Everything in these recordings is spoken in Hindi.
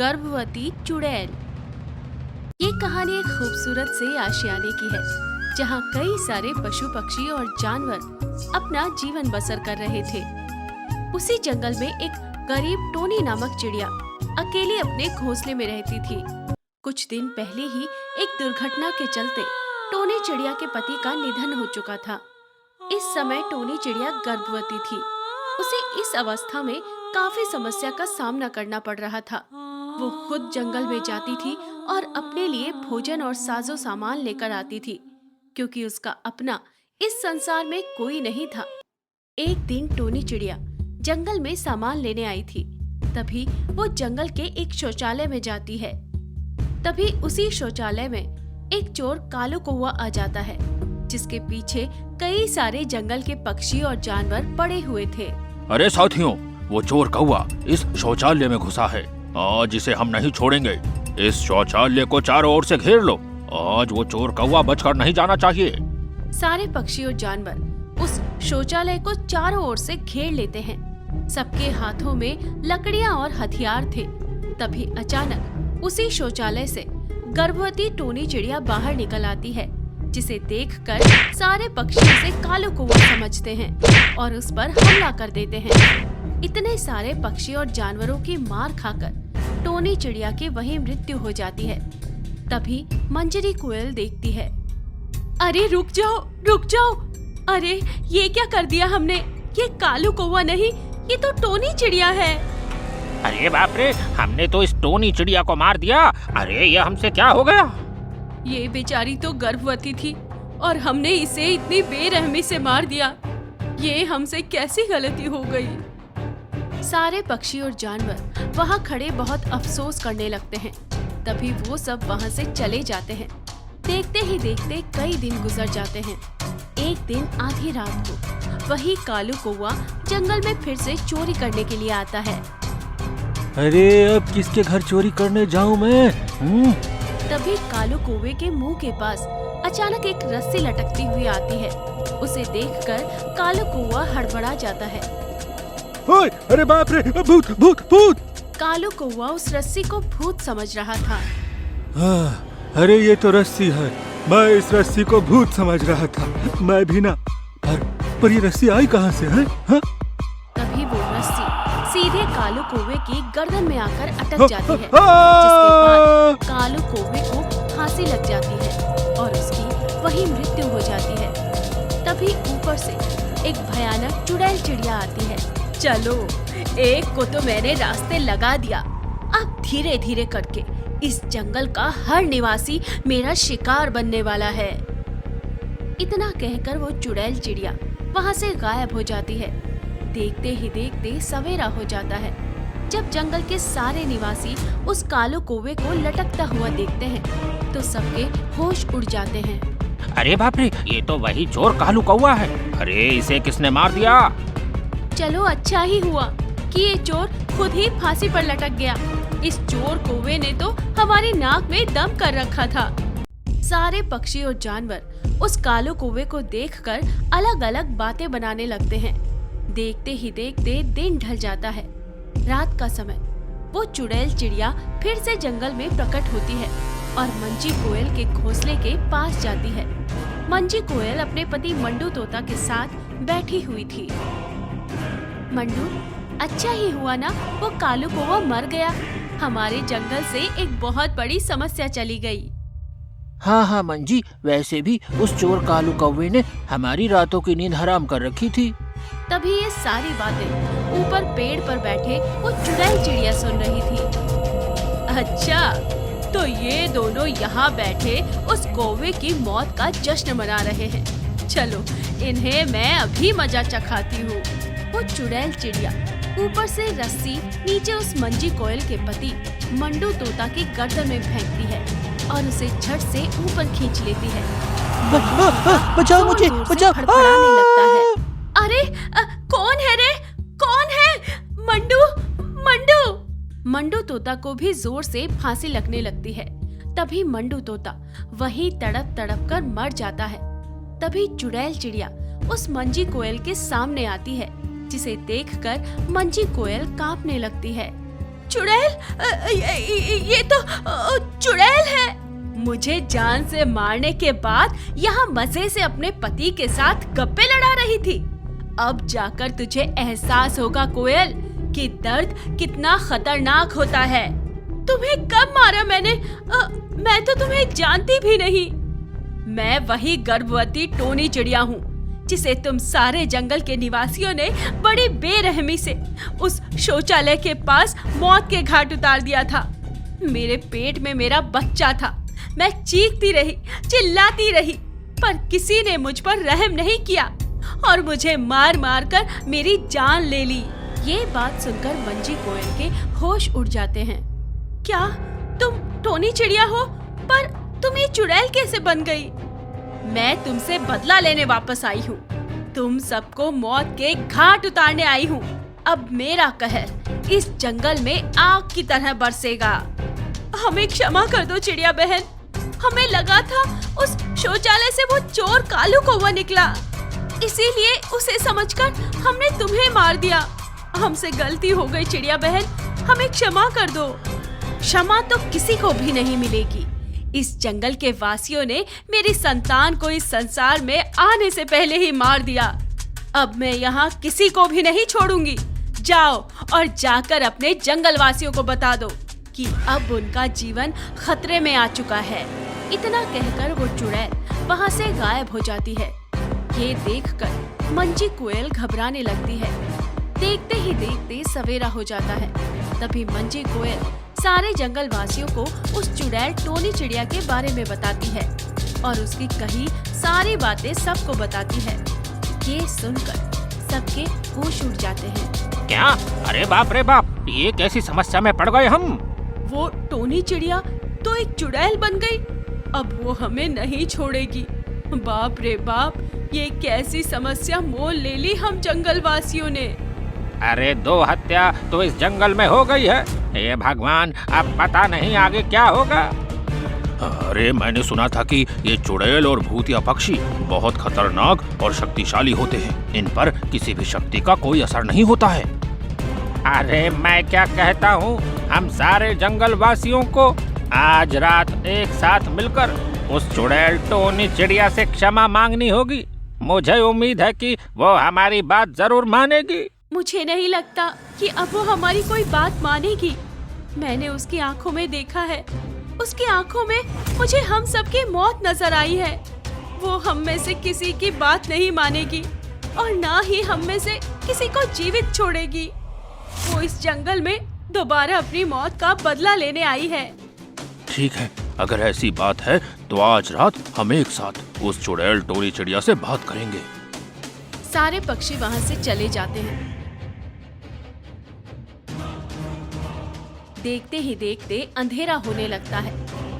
गर्भवती चुड़ैल। ये कहानी एक खूबसूरत से आशियाने की है, जहाँ कई सारे पशु पक्षी और जानवर अपना जीवन बसर कर रहे थे। उसी जंगल में एक गरीब टोनी नामक चिड़िया अकेली अपने घोंसले में रहती थी। कुछ दिन पहले ही एक दुर्घटना के चलते टोनी चिड़िया के पति का निधन हो चुका था। इस समय टोनी चिड़िया गर्भवती थी। उसे इस अवस्था में काफी समस्या का सामना करना पड़ रहा था। वो खुद जंगल में जाती थी और अपने लिए भोजन और साजो सामान लेकर आती थी, क्योंकि उसका अपना इस संसार में कोई नहीं था। एक दिन टोनी चिड़िया जंगल में सामान लेने आई थी। तभी वो जंगल के एक शौचालय में जाती है। तभी उसी शौचालय में एक चोर कालू कौवा आ जाता है, जिसके पीछे कई सारे जंगल के पक्षी और जानवर पड़े हुए थे। अरे साथियों, वो चोर कौवा इस शौचालय में घुसा है। आज इसे हम नहीं छोड़ेंगे। इस शौचालय को चारों ओर से घेर लो। आज वो चोर कौवा बचकर नहीं जाना चाहिए। सारे पक्षी और जानवर उस शौचालय को चारों ओर से घेर लेते हैं। सबके हाथों में लकड़ियां और हथियार थे। तभी अचानक उसी शौचालय से गर्भवती टोनी चिड़िया बाहर निकल आती है, जिसे देखकर सारे पक्षी उसे कालू कौवा समझते हैं और उस पर हमला कर देते हैं। इतने सारे पक्षी और जानवरों की मार खाकर टोनी चिड़िया की वहीं मृत्यु हो जाती है। तभी मंजरी कोयल देखती है। अरे रुक जाओ। अरे ये क्या कर दिया हमने? ये कालू कौवा नहीं, ये तो टोनी चिड़िया है। अरे बाप रे, हमने तो इस टोनी चिड़िया को मार दिया। अरे ये हमसे क्या हो गया? ये बेचारी तो गर्भवती थी और हमने इसे इतनी बेरहमी से मार दिया। ये हमसे कैसी गलती हो गई? सारे पक्षी और जानवर वहाँ खड़े बहुत अफसोस करने लगते हैं। तभी वो सब वहाँ से चले जाते हैं। देखते ही देखते कई दिन गुजर जाते हैं। एक दिन आधी रात को वही कालू कौवा जंगल में फिर से चोरी करने के लिए आता है। अरे अब किसके घर चोरी करने जाऊं मैं? तभी कालू कौवे के मुंह के पास अचानक एक रस्सी लटकती हुई आती है। उसे देखकर कालू कौवा हड़बड़ा जाता है। ओए, अरे बाप रे, भूत! कालू कौवा उस रस्सी को भूत समझ रहा था। अरे ये तो रस्सी है। मैं इस रस्सी को भूत समझ रहा था। मैं भी ना। पर ये रस्सी आई कहाँ से है? तभी वो रस्सी सीधे कालू कौवे की गर्दन में आकर अटक जाती है, जिसके बाद कालू कौवे को फांसी लग जाती है और उसकी वही मृत्यु हो जाती है। तभी ऊपर से एक भयानक चुड़ैल चिड़िया आती है। चलो, एक को तो मैंने रास्ते लगा दिया। अब धीरे धीरे करके इस जंगल का हर निवासी मेरा शिकार बनने वाला है। इतना कहकर वो चुड़ैल चिड़िया वहाँ से गायब हो जाती है। देखते ही देखते सवेरा हो जाता है। जब जंगल के सारे निवासी उस कालू कौवे को लटकता हुआ देखते हैं, तो सबके होश उड़ जाते हैं। अरे बाप रे, ये तो वही चोर कालू कौवा है। अरे इसे किसने मार दिया? चलो अच्छा ही हुआ कि ये चोर खुद ही फांसी पर लटक गया। इस चोर कौवे ने तो हमारी नाक में दम कर रखा था। सारे पक्षी और जानवर उस कालू कौवे को देखकर अलग अलग बातें बनाने लगते हैं। देखते ही देखते दिन ढल जाता है। रात का समय वो चुड़ैल चिड़िया फिर से जंगल में प्रकट होती है और मंजी कोयल के घोंसले के पास जाती है। मंजी कोयल अपने पति मंडू तोता के साथ बैठी हुई थी। मंडू, अच्छा ही हुआ ना वो कालू कौवा मर गया। हमारे जंगल से एक बहुत बड़ी समस्या चली गई। हाँ मंजी, वैसे भी उस चोर कालू कौवे ने हमारी रातों की नींद हराम कर रखी थी। तभी ये सारी बातें ऊपर पेड़ पर बैठे वो चुड़ैल चिड़िया सुन रही थी। अच्छा, तो ये दोनों यहाँ बैठे उस कौवे की मौत का जश्न मना रहे हैं। चलो, इन्हें मैं अभी मजा चखाती हूँ। वो चुड़ैल चिड़िया ऊपर से रस्सी नीचे उस मंजी कोयल के पति मंडू तोता की गर्दन में फेंकती है और उसे झट से ऊपर खींच लेती है। बचाओ मुझे, बचाओ! फड़फड़ाने लगता है। अरे कौन है रे? कौन है? मंडू तोता को भी जोर से फांसी लगने लगती है। तभी मंडू तोता वही तड़प तड़प कर मर जाता है। तभी चुड़ैल चिड़िया उस मंजी कोयल के सामने आती है, जिसे देखकर मंजी कोयल कांपने लगती है। चुड़ैल, ये तो चुड़ैल है। मुझे जान से मारने के बाद यहाँ मजे से अपने पति के साथ गप्पे लड़ा रही थी। अब जाकर तुझे एहसास होगा कोयल कि दर्द कितना खतरनाक होता है। तुम्हें कब मारा मैंने? मैं तो तुम्हें जानती भी नहीं। मैं वही गर्भवती टोनी चिड़िया हूँ जिसे तुम सारे जंगल के निवासियों ने बड़ी बेरहमी से उस शौचालय के पास मौत के घाट उतार दिया था। मेरे पेट में मेरा बच्चा था। मैं चीखती रही, चिल्लाती रही, पर किसी ने मुझ पर रहम नहीं किया और मुझे मार मार कर मेरी जान ले ली। ये बात सुनकर मंजी कोयल के होश उड़ जाते हैं। क्या तुम टोनी चिड़िया हो? पर तुम ये चुड़ैल कैसे बन गई? मैं तुमसे बदला लेने वापस आई हूँ। तुम सबको मौत के घाट उतारने आई हूँ। अब मेरा कहर इस जंगल में आग की तरह बरसेगा। हमें क्षमा कर दो चिड़िया बहन। हमें लगा था उस शौचालय से वो चोर कालू कौवा निकला, इसीलिए उसे समझकर हमने तुम्हें मार दिया। हमसे गलती हो गई चिड़िया बहन, हमें क्षमा कर दो। क्षमा तो किसी को भी नहीं मिलेगी। इस जंगल के वासियों ने मेरी संतान को इस संसार में आने से पहले ही मार दिया। अब मैं यहाँ किसी को भी नहीं छोड़ूंगी। जाओ और जाकर अपने जंगल वासियों को बता दो कि अब उनका जीवन खतरे में आ चुका है। इतना कहकर वो चुड़ैल वहाँ से गायब हो जाती है। ये देखकर मंजी कोयल घबराने लगती है। देखते ही देखते सवेरा हो जाता है। तभी मंजी कोयल सारे जंगल वासियों को उस चुड़ैल टोनी चिड़िया के बारे में बताती है और उसकी कही सारी बातें सबको बताती है। ये सुनकर सबके होश उड़ जाते हैं। क्या? अरे बाप रे बाप, ये कैसी समस्या में पड़ गए हम। वो टोनी चिड़िया तो एक चुड़ैल बन गई। अब वो हमें नहीं छोड़ेगी। बाप रे बाप, ये कैसी समस्या मोल ले ली हम जंगल वासियों ने। अरे 2 हत्या तो इस जंगल में हो गई है। ये भगवान, अब पता नहीं आगे क्या होगा। अरे मैंने सुना था कि ये चुड़ैल और भूतिया पक्षी बहुत खतरनाक और शक्तिशाली होते हैं। इन पर किसी भी शक्ति का कोई असर नहीं होता है। अरे मैं क्या कहता हूँ, हम सारे जंगल वासियों को आज रात एक साथ मिलकर उस चुड़ैल टोनी चिड़िया से क्षमा मांगनी होगी। मुझे उम्मीद है कि वो हमारी बात जरूर मानेगी। मुझे नहीं लगता कि अब वो हमारी कोई बात मानेगी। मैंने उसकी आंखों में देखा है। उसकी आंखों में मुझे हम सबकी मौत नजर आई है। वो हम में से किसी की बात नहीं मानेगी और ना ही हम में से किसी को जीवित छोड़ेगी। वो इस जंगल में दोबारा अपनी मौत का बदला लेने आई है। ठीक है, अगर ऐसी बात है तो आज रात हम एक साथ उस चुड़ैल टोनी चिड़िया से बात करेंगे। सारे पक्षी वहाँ से चले जाते हैं। देखते ही देखते अंधेरा होने लगता है।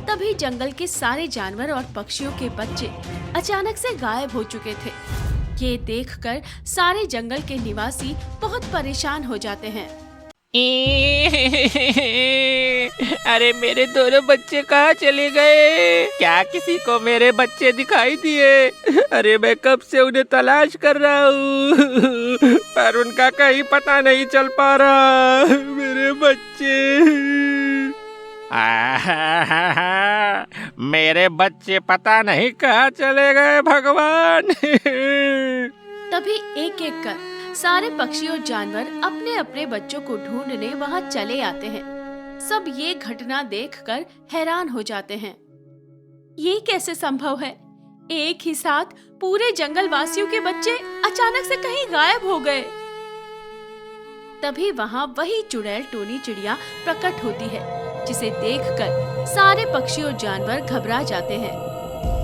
तभी जंगल के सारे जानवर और पक्षियों के बच्चे अचानक से गायब हो चुके थे। ये देखकर सारे जंगल के निवासी बहुत परेशान हो जाते हैं। अरे मेरे दोनों बच्चे कहाँ चले गए? क्या किसी को मेरे बच्चे दिखाई दिए? अरे मैं कब से उन्हें तलाश कर रहा हूँ पर उनका कहीं पता नहीं चल पा रहा। मेरे बच्चे, मेरे बच्चे पता नहीं कहाँ चले गए भगवान। तभी एक एक कर सारे पक्षी और जानवर अपने अपने बच्चों को ढूंढने वहाँ चले आते हैं। सब ये घटना देखकर हैरान हो जाते हैं। ये कैसे संभव है? एक ही साथ पूरे जंगल वासियों के बच्चे अचानक से कहीं गायब हो गए। तभी वहाँ वही चुड़ैल टोनी चिड़िया प्रकट होती है, जिसे देखकर सारे पक्षी और जानवर घबरा जाते हैं।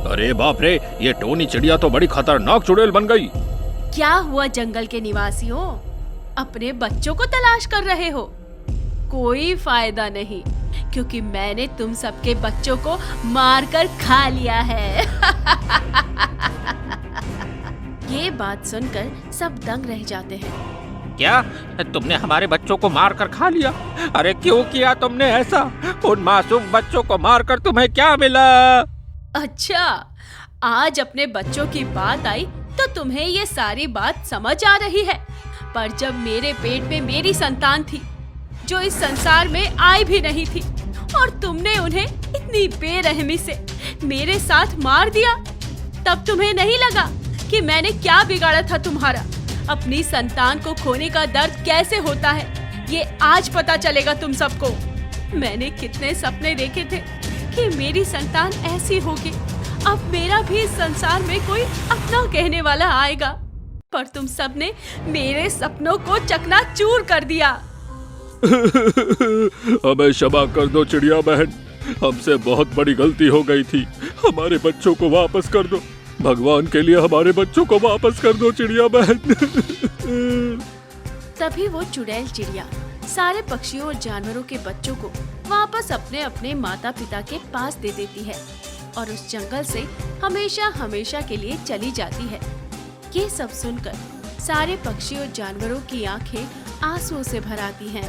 अरे बाप रे, ये टोनी चिड़िया तो बड़ी खतरनाक चुड़ैल बन गई। क्या हुआ जंगल के निवासियों? अपने बच्चों को तलाश कर रहे हो? कोई फायदा नहीं, क्योंकि मैंने तुम सबके बच्चों को मारकर खा लिया है। ये बात सुनकर सब दंग रह जाते हैं। क्या तुमने हमारे बच्चों को मारकर खा लिया? अरे क्यों किया तुमने ऐसा? उन मासूम बच्चों को मारकर तुम्हें क्या मिला? अच्छा, आज अपने बच्चों की बात आई तो तुम्हें ये सारी बात समझ आ रही है। पर जब मेरे पेट में मेरी संतान थी, जो इस संसार में आई भी नहीं थी, और तुमने उन्हें इतनी बेरहमी से मेरे साथ मार दिया। तब तुम्हें नहीं लगा कि मैंने क्या बिगाड़ा था तुम्हारा? अपनी संतान को खोने का दर्द कैसे होता है, ये आज पता चलेगा तुम सबको। मैंने कितने सपने देखे थे कि मेरी संतान ऐसी होगी, अब मेरा भी इस संसार में कोई अपना कहने वाला आएगा, पर तुम सबने मेरे सपनों को चकनाचूर कर दिया। हमें क्षमा कर दो चिड़िया बहन, हमसे बहुत बड़ी गलती हो गई थी। हमारे बच्चों को वापस कर दो, भगवान के लिए हमारे बच्चों को वापस कर दो चिड़िया बहन। तभी वो चुड़ैल चिड़िया सारे पक्षियों और जानवरों के बच्चों को वापस अपने अपने माता पिता के पास दे देती है और उस जंगल से हमेशा हमेशा के लिए चली जाती है। ये सब सुनकर सारे पक्षी और जानवरों की आंखें आंसुओं से भर आती हैं।